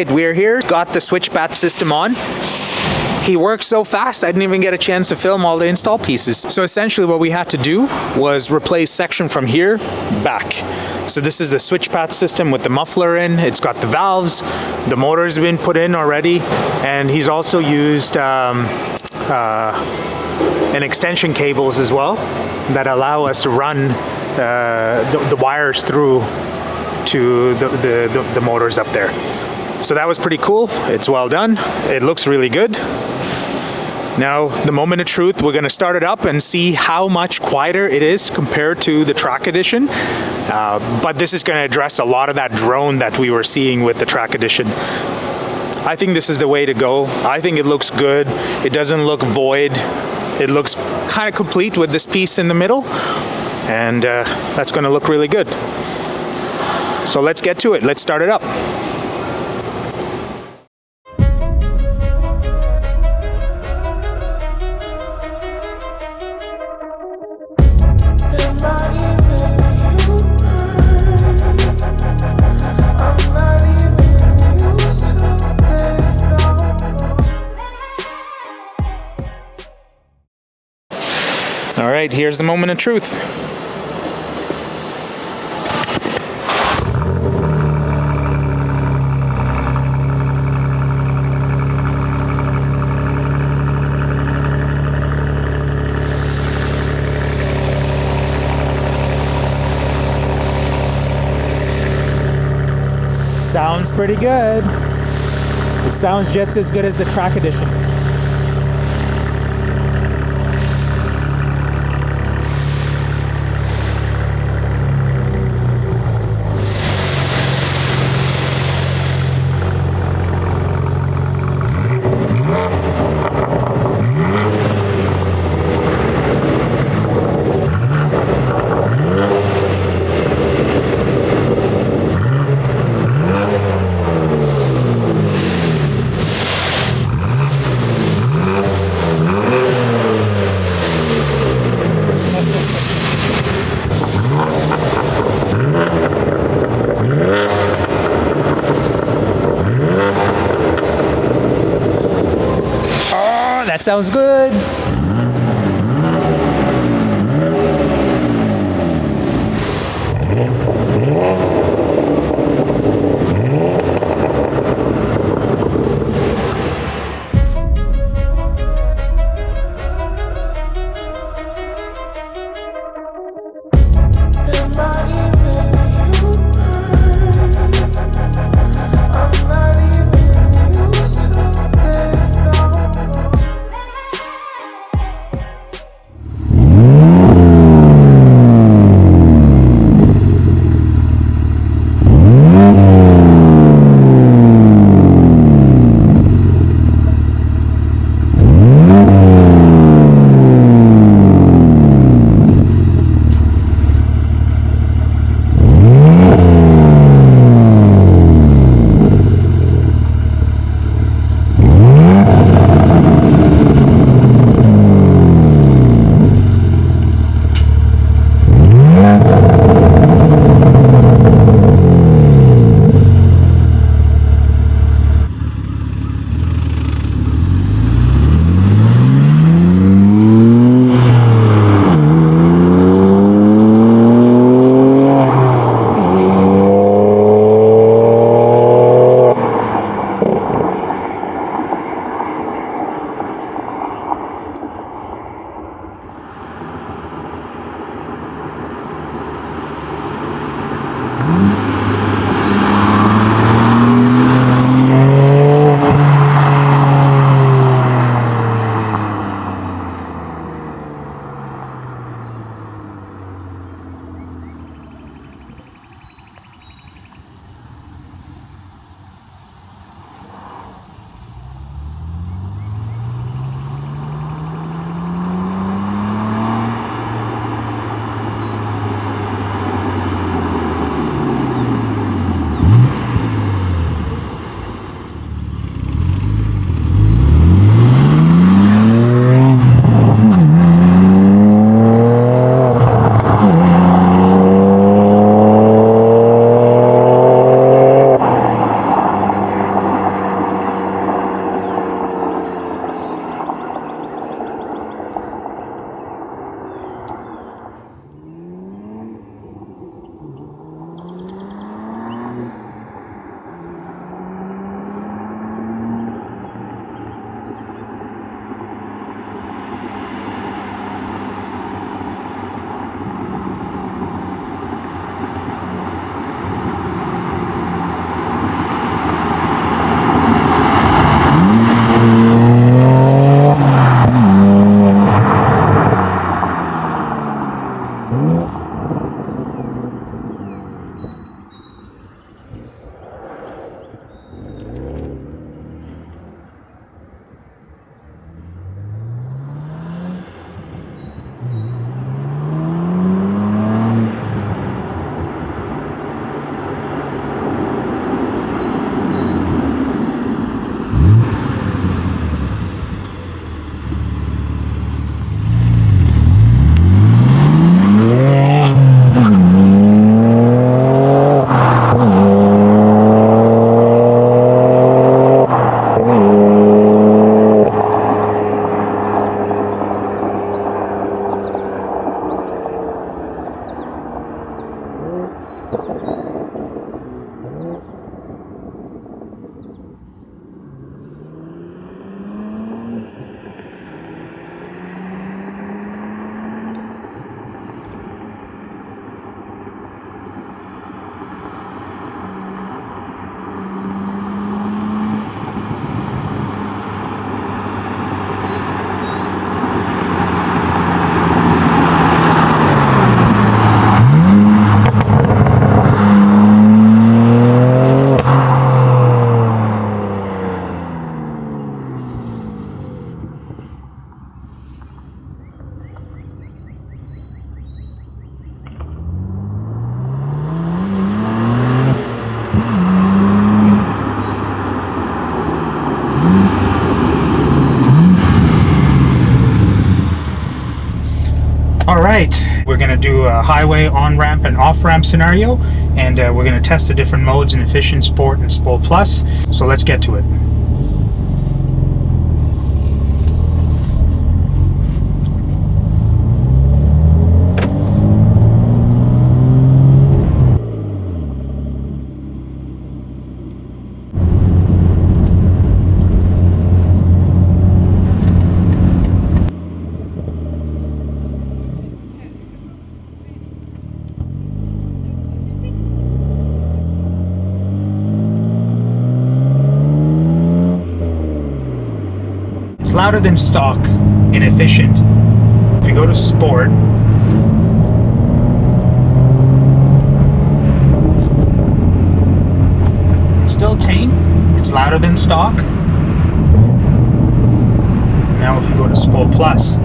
right, we're here. Got the SwitchPath system on. He works so fast, I didn't even get a chance to film all the install pieces. So essentially what we had to do was replace section from here back. So this is the SwitchPath system with the muffler in. It's got the valves, the motor's been put in already, and he's also used an extension cables as well that allow us to run the wires through to the motors up there. So that was pretty cool. It's well done. It looks really good. Now, the moment of truth, we're going to start it up and see how much quieter it is compared to the Track Edition. But this is going to address a lot of that drone that we were seeing with the Track Edition. I think this is the way to go. I think it looks good. It doesn't look void. It looks kind of complete with this piece in the middle. And that's going to look really good. So let's get to it. Let's start it up. All right, here's the moment of truth. Sounds pretty good. It sounds just as good as the Track Edition. That sounds good. right, we're going to do a highway on-ramp and off-ramp scenario, and we're going to test the different modes in Efficient, Sport, and Sport Plus. So let's get to it. It's louder than stock in Efficient. If you go to Sport, it's still tame. It's louder than stock. Now if you go to Sport Plus,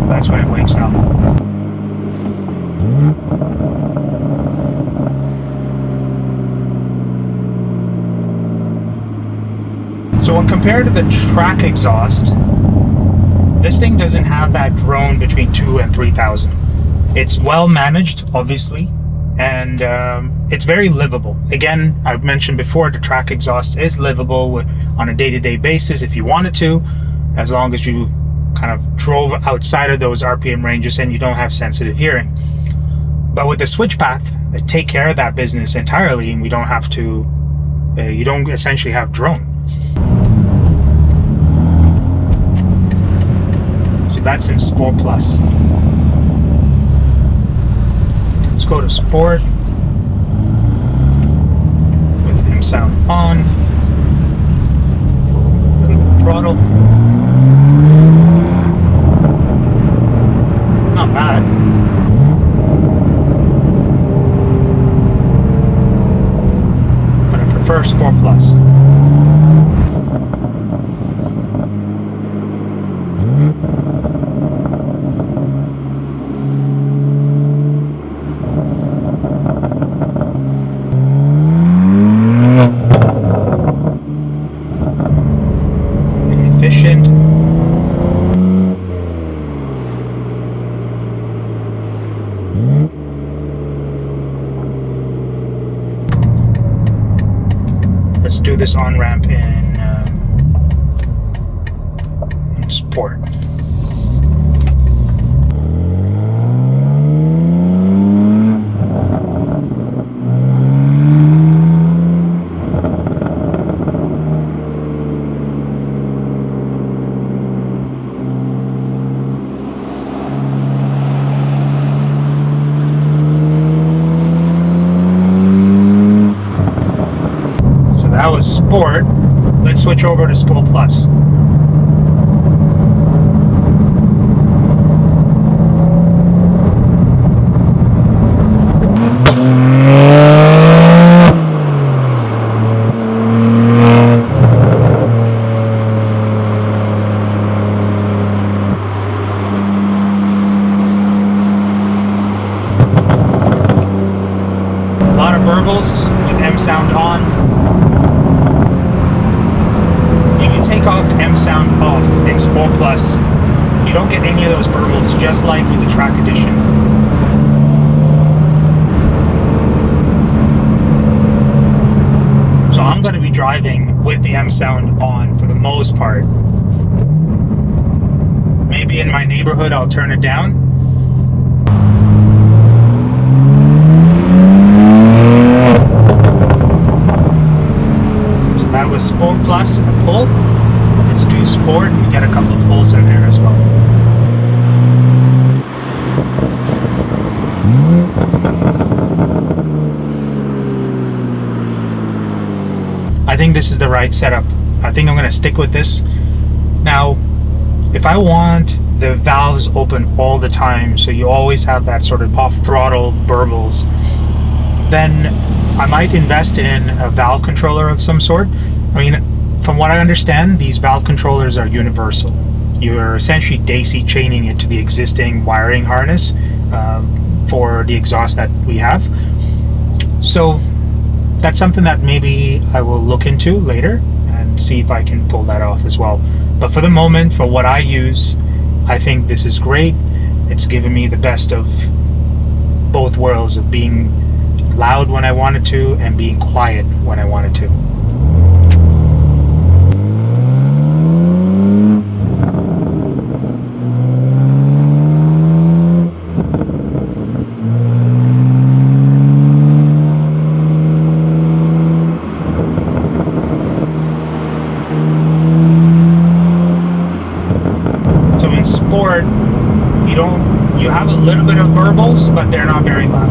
that's when it wakes up. So when compared to the track exhaust, this thing doesn't have that drone between 2,000 and 3,000. It's well managed, obviously, and it's very livable. Again, I've mentioned before, the track exhaust is livable on a day-to-day basis if you wanted to, as long as you kind of drove outside of those RPM ranges and you don't have sensitive hearing. But with the SwitchPath, they take care of that business entirely, and we don't have to, you don't essentially have drone. So that's in Sport Plus. Let's go to Sport with M sound on. A little bit of throttle. Not bad. But I prefer Sport Plus. Efficient. Let's do this on-ramp in Sport. That was Sport. Let's switch over to Sport Plus. A lot of burbles with M sound on. Take off M sound off in Sport Plus, you don't get any of those burbles, just like with the Track Edition. So I'm going to be driving with the M sound on for the most part. Maybe in my neighborhood I'll turn it down. So that was Sport Plus, a pull. Let's do Sport and get a couple of pulls in there as well. I think this is the right setup. I think I'm going to stick with this. Now, if I want the valves open all the time, so you always have that sort of off-throttle burbles, then I might invest in a valve controller of some sort. I mean, from what I understand, these valve controllers are universal. You're essentially daisy chaining it to the existing wiring harness for the exhaust that we have. So that's something that maybe I will look into later and see if I can pull that off as well. But for the moment, for what I use, I think this is great. It's given me the best of both worlds, of being loud when I wanted to and being quiet when I wanted to. So in sport, you have a little bit of burbles, but they're not very loud.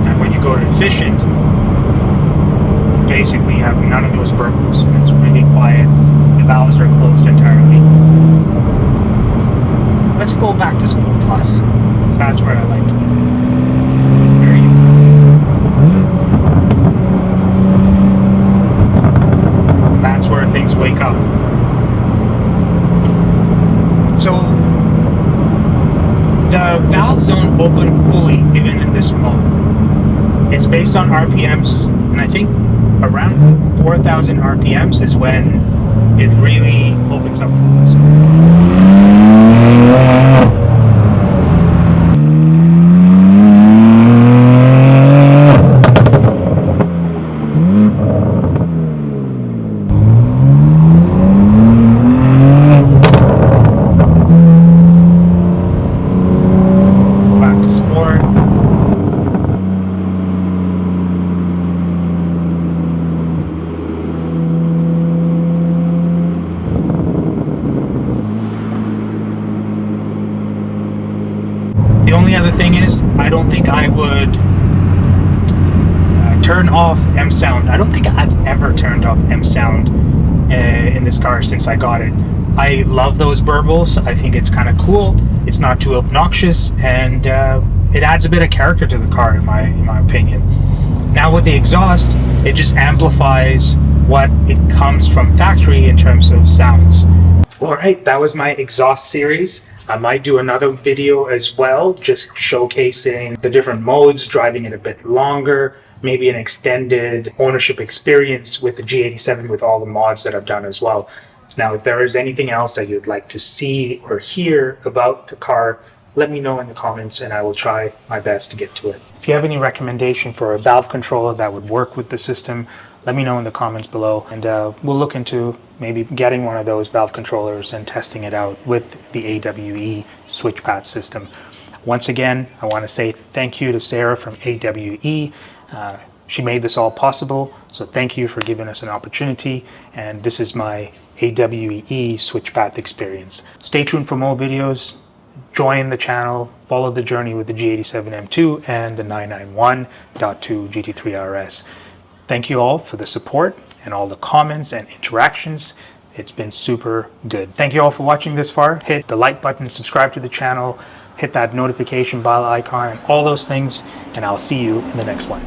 And when you go to efficient, basically you have none of those burbles, and it's really quiet. The valves are closed entirely. Let's go back to Sport Plus, because that's where I like to be. There you go. That's where things wake up. So the valves don't open fully even in this mode. It's based on RPMs, and I think around 4,000 RPMs is when it really opens up fully. The only other thing is, I don't think I would turn off M Sound. I don't think I've ever turned off M Sound in this car since I got it. I love those burbles. I think it's kind of cool. It's not too obnoxious, and it adds a bit of character to the car, in my opinion. Now with the exhaust, it just amplifies what it comes from factory in terms of sounds. Alright, that was my exhaust series. I might do another video as well, just showcasing the different modes, driving it a bit longer, maybe an extended ownership experience with the G87 with all the mods that I've done as well. Now, if there is anything else that you'd like to see or hear about the car, let me know in the comments and I will try my best to get to it. If you have any recommendation for a valve controller that would work with the system, let me know in the comments below, and we'll look into maybe getting one of those valve controllers and testing it out with the AWE SwitchPath system. Once again, I want to say thank you to Sarah from AWE. She made this all possible, so thank you for giving us an opportunity, and this is my AWE SwitchPath experience. Stay tuned for more videos. Join the channel, follow the journey with the G87 M2 and the 991.2 GT3 RS. Thank you all for the support and all the comments and interactions. It's been super good. Thank you all for watching this far. Hit the like button, subscribe to the channel, hit that notification bell icon and all those things, and I'll see you in the next one.